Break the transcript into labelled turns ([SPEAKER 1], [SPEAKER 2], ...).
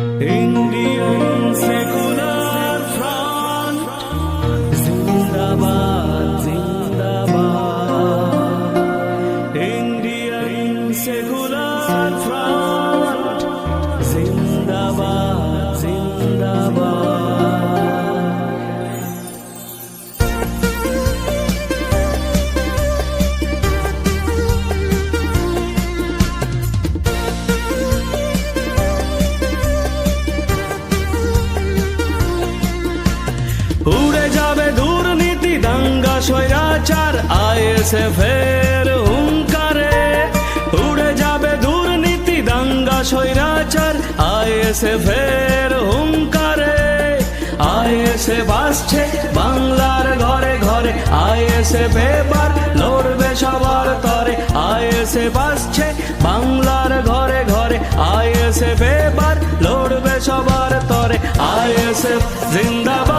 [SPEAKER 1] Indian Secular Front, Zindabad, Zindabad. Indian Secular Front, Zindabad, Zindabad. উড়ে যাবে দুর্নীতি দাঙ্গা স্বৈরাচার আইএসএফ এর হুঙ্কারে। উড়ে যাবে দুর্নীতি দাঙ্গা স্বৈরাচার আইএসএফ এর হুঙ্কারে। আইএসএফ আসছে বাংলার ঘরে ঘরে, আইএসএফ এবার লড়বে সবার তরে। আইএসএফ আসছে বাংলার ঘরে ঘরে, আইএসএফ এবার লড়বে সবার তরে। আইএসএফ জিন্দাবাদ।